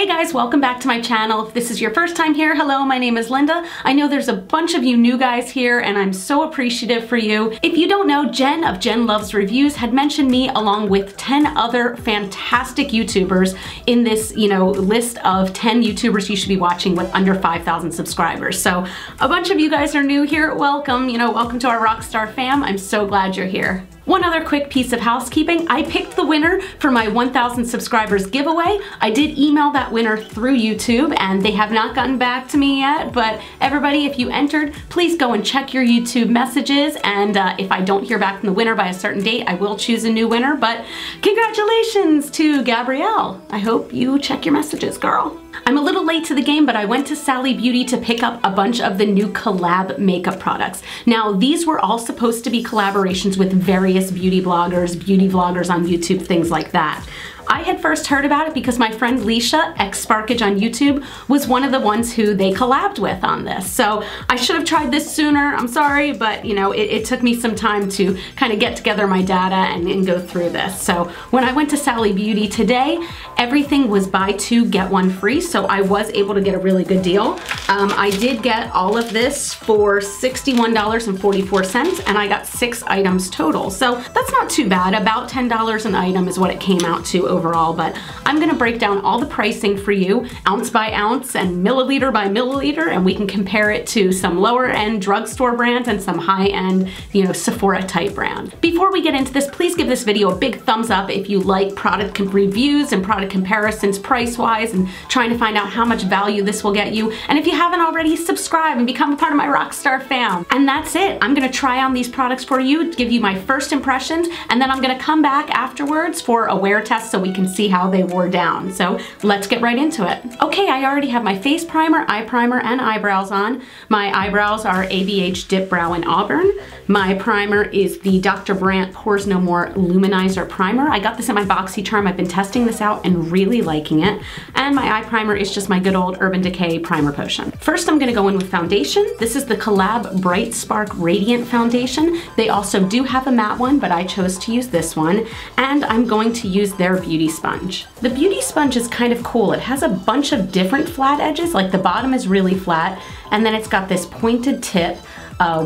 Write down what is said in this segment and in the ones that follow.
Hey guys, welcome back to my channel. If this is your first time here, hello, my name is Linda. I know there's a bunch of you new guys here and I'm so appreciative for you. If you don't know, Jen of Jen Loves Reviews had mentioned me along with 10 other fantastic YouTubers in this, list of 10 YouTubers you should be watching with under 5,000 subscribers. So a bunch of you guys are new here. Welcome, welcome to our Rockstar fam. I'm so glad you're here. One other quick piece of housekeeping. I picked the winner for my 1,000 subscribers giveaway. I did email that winner through YouTube and they have not gotten back to me yet, but everybody, if you entered, please go and check your YouTube messages, and if I don't hear back from the winner by a certain date, I will choose a new winner, but congratulations to Gabrielle. I hope you check your messages, girl. I'm a little late to the game, but I went to Sally Beauty to pick up a bunch of the new collab makeup products. Now, these were all supposed to be collaborations with various beauty bloggers, beauty vloggers on YouTube, things like that. I had first heard about it because my friend Leisha, ex-Sparkage on YouTube, was one of the ones who they collabed with on this. So I should have tried this sooner, I'm sorry, but it took me some time to kind of get together my data and go through this. So when I went to Sally Beauty today, everything was buy two, get one free, so I was able to get a really good deal. I did get all of this for $61.44, and I got 6 items total. So that's not too bad. About $10 an item is what it came out to overall, but I'm gonna break down all the pricing for you, ounce by ounce and milliliter by milliliter, and we can compare it to some lower end drugstore brands and some high end, Sephora type brand. Before we get into this, please give this video a big thumbs up if you like product reviews and product comparisons price-wise and trying to find out how much value this will get you. And if you haven't already, subscribe and become a part of my Rockstar fam. And that's it. I'm gonna try on these products for you, give you my first impressions, and then I'm gonna come back afterwards for a wear test so we can see how they wore down. So let's get right into it. Okay, I already have my face primer, eye primer, and eyebrows on. My eyebrows are ABH Dip Brow in Auburn. My primer is the Dr. Brandt Pores No More Luminizer Primer. I got this at my BoxyCharm. I've been testing this out and really liking it. And my eye primer is just my good old Urban Decay Primer Potion. First, I'm gonna go in with foundation. This is the Collab Bright Spark Radiant Foundation. They also do have a matte one, but I chose to use this one. And I'm going to use their beauty sponge. The beauty sponge is kind of cool. It has a bunch of different flat edges, like the bottom is really flat, and then it's got this pointed tip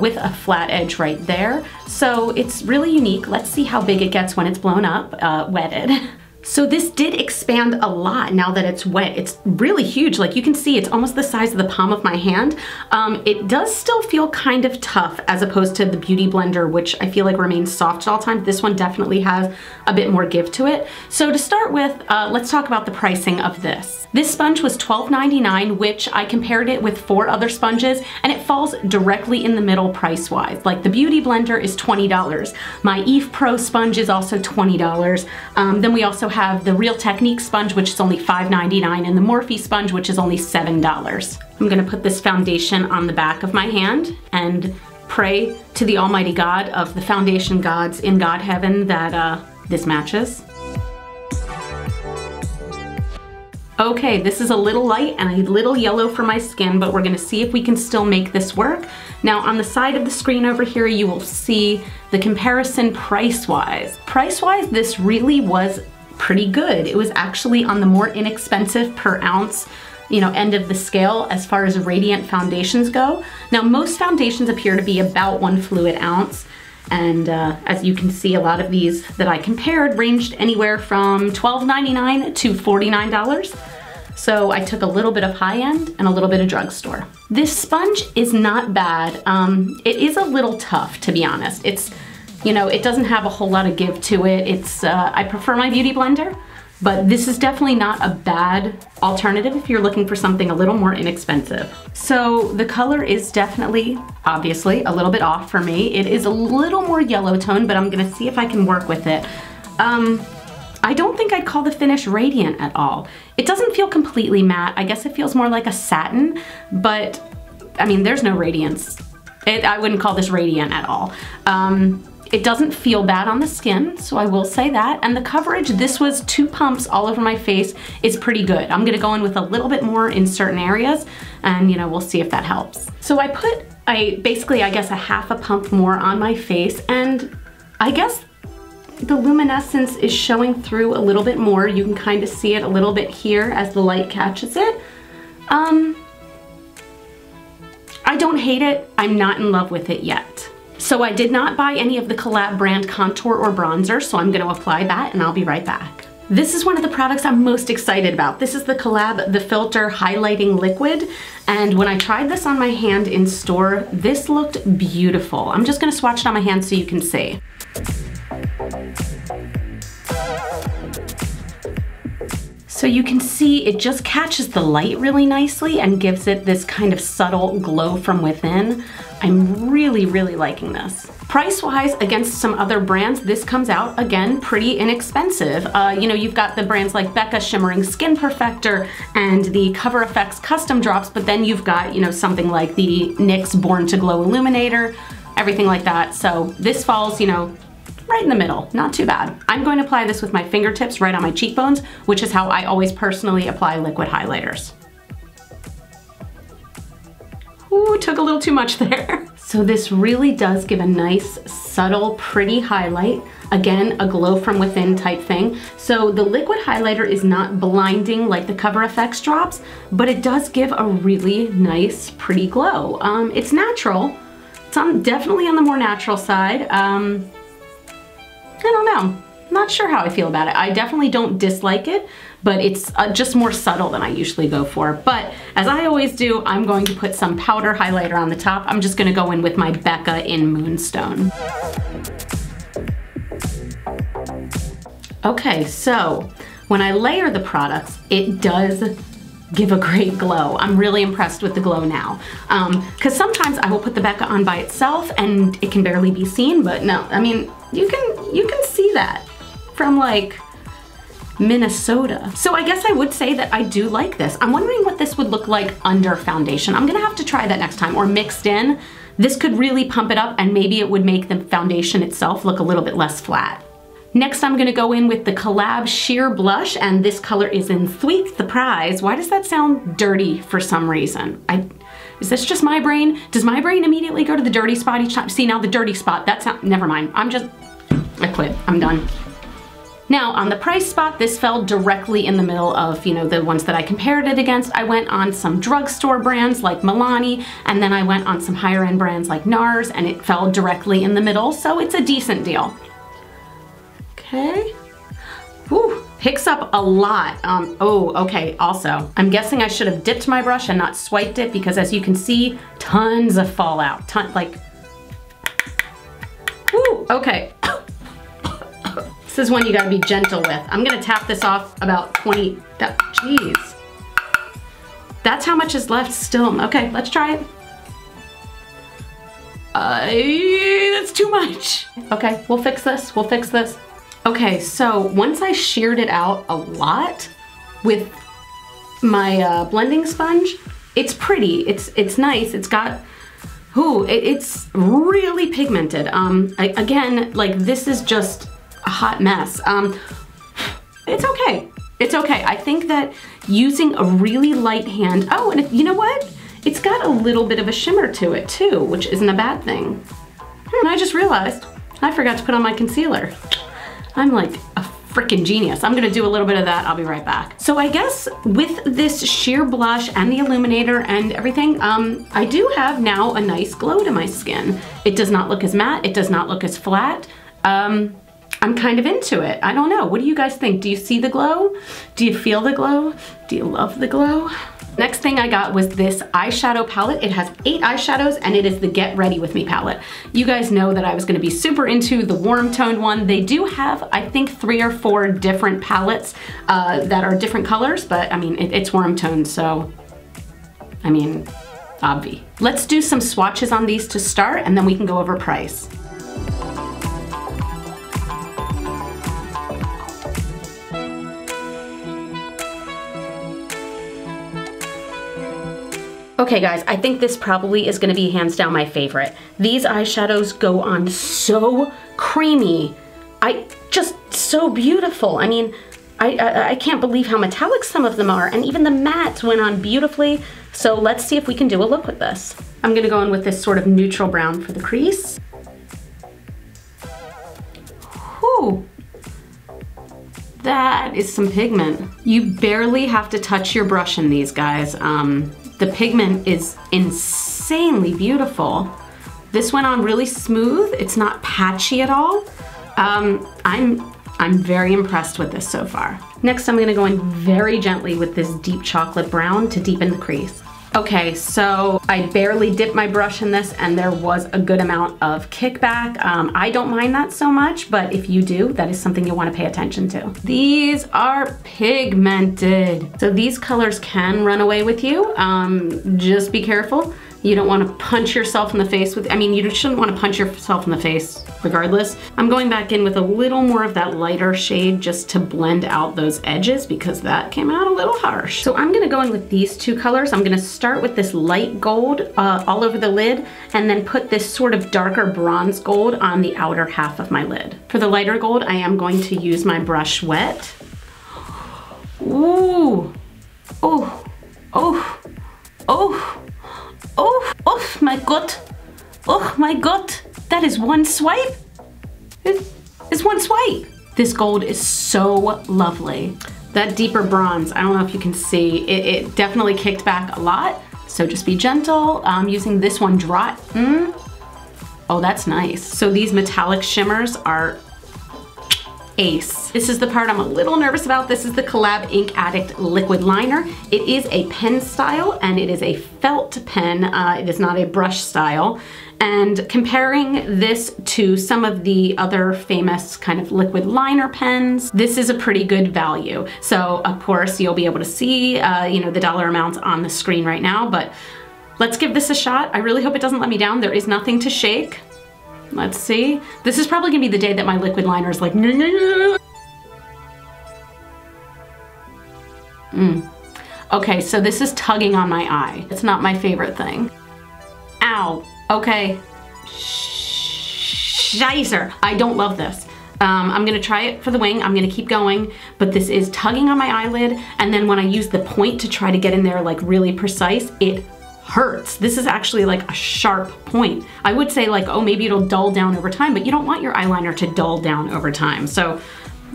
with a flat edge right there. So it's really unique. Let's see how big it gets when it's blown up, wetted. So this did expand a lot now that it's wet. It's really huge. Like you can see, it's almost the size of the palm of my hand. It does still feel kind of tough as opposed to the Beauty Blender, which I feel like remains soft at all times. This one definitely has a bit more give to it. So to start with, let's talk about the pricing of this. This sponge was $12.99, which I compared it with 4 other sponges, and it falls directly in the middle price-wise. Like the Beauty Blender is $20. My Eve Pro sponge is also $20. Then we also have the Real Technique sponge, which is only $5.99, and the Morphe sponge, which is only $7. I'm gonna put this foundation on the back of my hand and pray to the Almighty God of the foundation gods in God heaven that this matches. Okay, this is a little light and a little yellow for my skin, but we're gonna see if we can still make this work. Now on the side of the screen over here, you will see the comparison price-wise. Price-wise, this really was pretty good. It was actually on the more inexpensive per ounce, end of the scale as far as radiant foundations go. Now most foundations appear to be about 1 fluid ounce. And as you can see, a lot of these that I compared ranged anywhere from $12.99 to $49. So I took a little bit of high end and a little bit of drugstore. This sponge is not bad. It is a little tough, to be honest. It's, it doesn't have a whole lot of give to it. It's, I prefer my Beauty Blender, but this is definitely not a bad alternative if you're looking for something a little more inexpensive. So the color is definitely, obviously, a little bit off for me. It is a little more yellow tone, but I'm gonna see if I can work with it. I don't think I'd call the finish radiant at all. It doesn't feel completely matte. I guess it feels more like a satin, but I mean, there's no radiance. I wouldn't call this radiant at all. It doesn't feel bad on the skin, so I will say that. And the coverage, this was 2 pumps all over my face, is pretty good. I'm gonna go in with a little bit more in certain areas, and we'll see if that helps. So I put, basically, I guess, a half a pump more on my face, and I guess the luminescence is showing through a little bit more. You can kind of see it a little bit here as the light catches it. I don't hate it. I'm not in love with it yet. So I did not buy any of the Collab brand contour or bronzer, so I'm gonna apply that and I'll be right back. This is one of the products I'm most excited about. This is the Collab The Filter Highlighting Liquid, and when I tried this on my hand in store, this looked beautiful. I'm just gonna swatch it on my hand so you can see. So you can see it just catches the light really nicely and gives it this kind of subtle glow from within. I'm really, really liking this. Price-wise, against some other brands, this comes out, again, pretty inexpensive. You know, you've got the brands like Becca Shimmering Skin Perfector and the Cover FX Custom Drops, but then you've got, you know, something like the NYX Born to Glow Illuminator, everything like that. So this falls, you know, right in the middle, not too bad. I'm going to apply this with my fingertips right on my cheekbones, which is how I always personally apply liquid highlighters. Ooh, took a little too much there. So this really does give a nice, subtle, pretty highlight. Again, a glow from within type thing. So the liquid highlighter is not blinding like the Cover FX drops, but it does give a really nice, pretty glow. It's natural. It's definitely on the more natural side. I don't know. Not sure how I feel about it. I definitely don't dislike it, but it's just more subtle than I usually go for. But as I always do, I'm going to put some powder highlighter on the top. I'm just gonna go in with my Becca in Moonstone. Okay, so when I layer the products, it does give a great glow. I'm really impressed with the glow now. Because sometimes I will put the Becca on by itself and it can barely be seen, but no, I mean, you can see that from like Minnesota. So I guess I would say that I do like this. I'm wondering what this would look like under foundation. I'm gonna have to try that next time, or mixed in. This could really pump it up and maybe it would make the foundation itself look a little bit less flat. Next, I'm gonna go in with the Collab Sheer Blush, and this color is in Sweet Surprise. Why does that sound dirty for some reason? Is this just my brain? Does my brain immediately go to the dirty spot each time? See, now the dirty spot, that's not, never mind. I quit, I'm done. Now, on the price spot, this fell directly in the middle of, you know, the ones that I compared it against. I went on some drugstore brands like Milani, and then I went on some higher end brands like NARS, and it fell directly in the middle, so it's a decent deal. Okay. Whew, picks up a lot. Oh, okay, also, I'm guessing I should have dipped my brush and not swiped it, because as you can see, tons of fallout, like, whew, okay. This is one you gotta be gentle with. I'm gonna tap this off about 20, jeez. That's how much is left still. Okay, let's try it. That's too much. Okay, we'll fix this, we'll fix this. Okay, so once I sheared it out a lot with my blending sponge, it's pretty, it's nice, it's got, ooh, it's really pigmented. Again, like this is just a hot mess. It's okay, it's okay. I think that using a really light hand, oh, and you know what? It's got a little bit of a shimmer to it too, which isn't a bad thing. And I just realized I forgot to put on my concealer. I'm like a freaking genius. I'm gonna do a little bit of that, I'll be right back. So I guess with this sheer blush and the illuminator and everything, I do have now a nice glow to my skin. It does not look as matte, it does not look as flat. I'm kind of into it. I don't know, what do you guys think? Do you see the glow? Do you feel the glow? Do you love the glow? Next thing I got was this eyeshadow palette. It has 8 eyeshadows and it is the Get Ready With Me palette. You guys know that I was gonna be super into the warm toned one. They do have, I think, 3 or 4 different palettes that are different colors, but I mean, it's warm toned, so, I mean, obvi. Let's do some swatches on these to start and then we can go over price. Okay guys, I think this probably is gonna be hands down my favorite. These eyeshadows go on so creamy. Just so beautiful. I mean, I can't believe how metallic some of them are, and even the mattes went on beautifully. So let's see if we can do a look with this. I'm gonna go in with this sort of neutral brown for the crease. Whew, That is some pigment. You barely have to touch your brush in these, guys. The pigment is insanely beautiful. This went on really smooth. It's not patchy at all. I'm very impressed with this so far. Next, I'm gonna go in very gently with this deep chocolate brown to deepen the crease. Okay, so I barely dipped my brush in this and there was a good amount of kickback. I don't mind that so much, but if you do, that is something you'll wanna pay attention to. These are pigmented. So these colors can run away with you. Just be careful. You don't want to punch yourself in the face with, I mean, you shouldn't want to punch yourself in the face regardless. I'm going back in with a little more of that lighter shade just to blend out those edges because that came out a little harsh. So I'm going to go in with these two colors. I'm going to start with this light gold all over the lid and then put this sort of darker bronze gold on the outer half of my lid. For the lighter gold, I am going to use my brush wet. Ooh, oh, oh, oh. Oh my God. Oh my God. That is one swipe. It's one swipe. This gold is so lovely. That deeper bronze, I don't know if you can see, it definitely kicked back a lot. So just be gentle. I'm using this one dry. Oh, that's nice. So these metallic shimmers are ace. This is the part I'm a little nervous about. This is the Collab Ink Addict liquid liner. It is a pen style and it is a felt pen. It is not a brush style. And comparing this to some of the other famous kind of liquid liner pens, this is a pretty good value. So of course you'll be able to see you know, the dollar amounts on the screen right now, but let's give this a shot. I really hope it doesn't let me down. There is nothing to shake. Let's see. This is probably gonna be the day that my liquid liner is like, Okay, so this is tugging on my eye. It's not my favorite thing. Ow, okay. Scheiße, I don't love this. I'm gonna try it for the wing. I'm gonna keep going, but this is tugging on my eyelid, and then when I use the point to try to get in there like really precise, it hurts. This is actually like a sharp point. I would say like, oh, maybe it'll dull down over time, but you don't want your eyeliner to dull down over time. So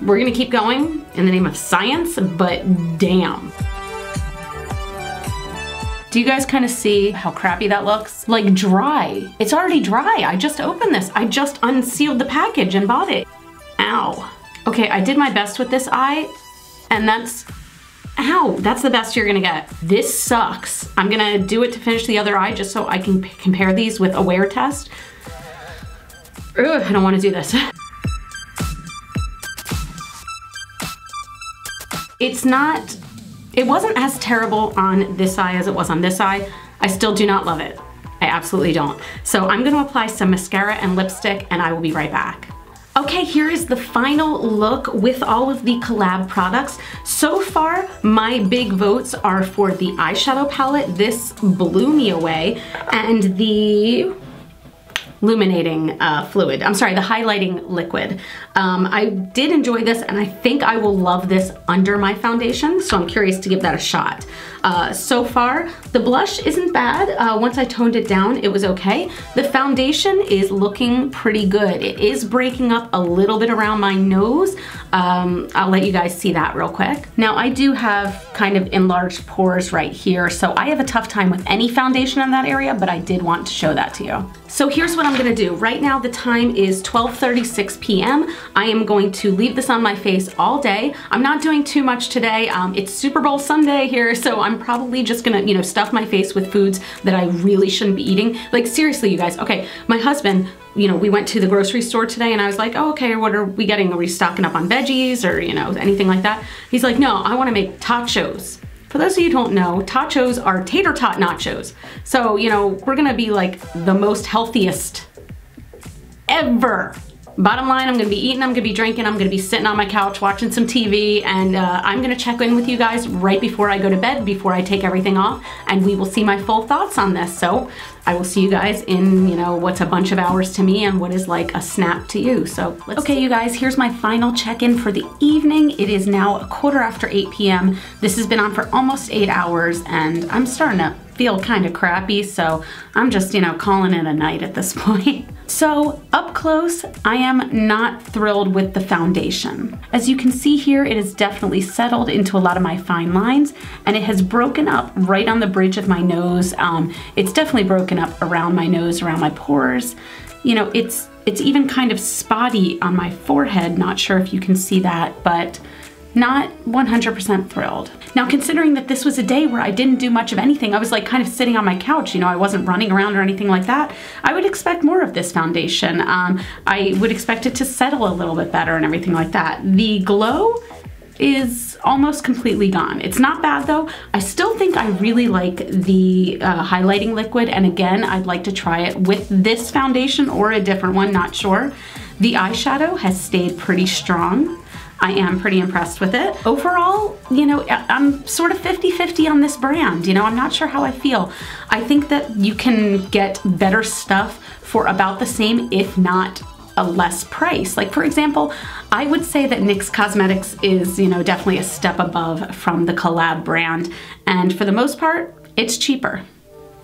we're gonna keep going in the name of science, but damn. Do you guys kind of see how crappy that looks? Like dry. It's already dry. I just opened this. I just unsealed the package and bought it. Ow. Okay, I did my best with this eye, and that's, ow, that's the best you're gonna get. This sucks. I'm gonna do it to finish the other eye just so I can compare these with a wear test. Ugh, I don't wanna do this. It wasn't as terrible on this eye as it was on this eye. I still do not love it. I absolutely don't. So I'm gonna apply some mascara and lipstick and I will be right back. Okay, here is the final look with all of the collab products. So far, my big votes are for the eyeshadow palette. This blew me away, and the illuminating fluid. I'm sorry, the highlighting liquid. I did enjoy this, and I think I will love this under my foundation, so I'm curious to give that a shot. So far, the blush isn't bad. Once I toned it down, it was okay. The foundation is looking pretty good. It is breaking up a little bit around my nose. I'll let you guys see that real quick. Now, I do have kind of enlarged pores right here, so I have a tough time with any foundation in that area, but I did want to show that to you. So here's what I'm gonna do. Right now, the time is 12:36 p.m. I am going to leave this on my face all day. I'm not doing too much today. It's Super Bowl Sunday here, so I'm probably just gonna, you know, stuff my face with foods that I really shouldn't be eating. Like seriously, you guys, okay, my husband, you know, we went to the grocery store today and I was like, oh, okay, what are we getting? Are we stocking up on veggies or, you know, anything like that? He's like, no, I wanna make tachos. For those of you who don't know, tachos are tater tot nachos. So, you know, we're gonna be like the most healthiest ever. Bottom line, I'm gonna be eating, I'm gonna be drinking, I'm gonna be sitting on my couch watching some TV, and I'm gonna check in with you guys right before I go to bed, before I take everything off, and we will see my full thoughts on this. So I will see you guys in, you know, what's a bunch of hours to me and what is like a snap to you. So okay, you guys, here's my final check-in for the evening. It is now 8:15 p.m. This has been on for almost 8 hours, and I'm starting to feel kind of crappy, so I'm just, you know, calling it a night at this point. So up close, I am not thrilled with the foundation. As you can see here, it has definitely settled into a lot of my fine lines, and it has broken up right on the bridge of my nose. It's definitely broken up around my nose, around my pores. You know, it's even kind of spotty on my forehead. Not sure if you can see that, but not 100% thrilled. Now, considering that this was a day where I didn't do much of anything, I was like kind of sitting on my couch, you know, I wasn't running around or anything like that, I would expect more of this foundation. I would expect it to settle a little bit better and everything like that. The glow is almost completely gone. It's not bad though. I still think I really like the highlighting liquid, and again, I'd like to try it with this foundation or a different one, not sure. The eyeshadow has stayed pretty strong. I am pretty impressed with it. Overall, you know, I'm sort of 50-50 on this brand. You know, I'm not sure how I feel. I think that you can get better stuff for about the same, if not a less price. Like, for example, I would say that NYX Cosmetics is, you know, definitely a step above from the Collab brand. And for the most part, it's cheaper.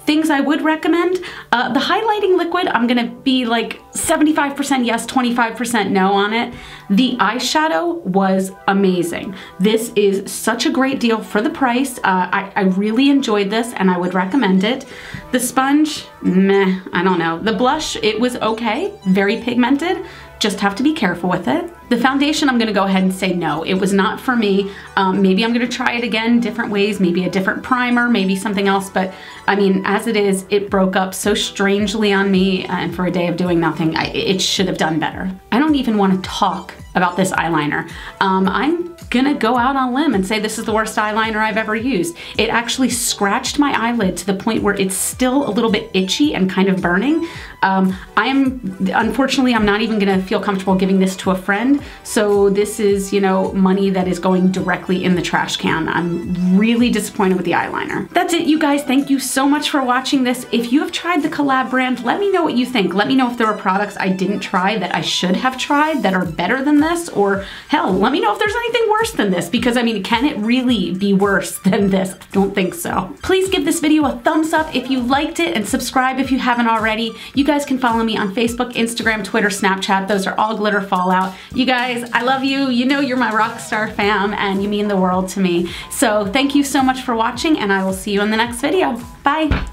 Things I would recommend, the highlighting liquid, I'm gonna be like 75% yes, 25% no on it. The eyeshadow was amazing. This is such a great deal for the price. I really enjoyed this and I would recommend it. The sponge, meh, I don't know. The blush, it was okay, very pigmented. Just have to be careful with it. The foundation, I'm gonna go ahead and say no. It was not for me. Maybe I'm gonna try it again different ways, maybe a different primer, maybe something else, but I mean, as it is, it broke up so strangely on me, and for a day of doing nothing, it should have done better. I don't even wanna talk about this eyeliner. I'm gonna go out on a limb and say this is the worst eyeliner I've ever used. It actually scratched my eyelid to the point where it's still a little bit itchy and kind of burning. Unfortunately, I'm not even gonna feel comfortable giving this to a friend. So this is, you know, money that is going directly in the trash can. I'm really disappointed with the eyeliner. That's it, you guys. Thank you so much for watching this. If you have tried the Collab brand, let me know what you think. Let me know if there are products I didn't try that I should have tried that are better than this, or hell, let me know if there's anything worse than this, because I mean, can it really be worse than this? I don't think so. Please give this video a thumbs up if you liked it, and subscribe if you haven't already. You guys can follow me on Facebook, Instagram, Twitter, Snapchat. Those are all GlitterFallout. You guys, I love you. You know you're my Rockstar fam and you mean the world to me. So thank you so much for watching, and I will see you in the next video. Bye.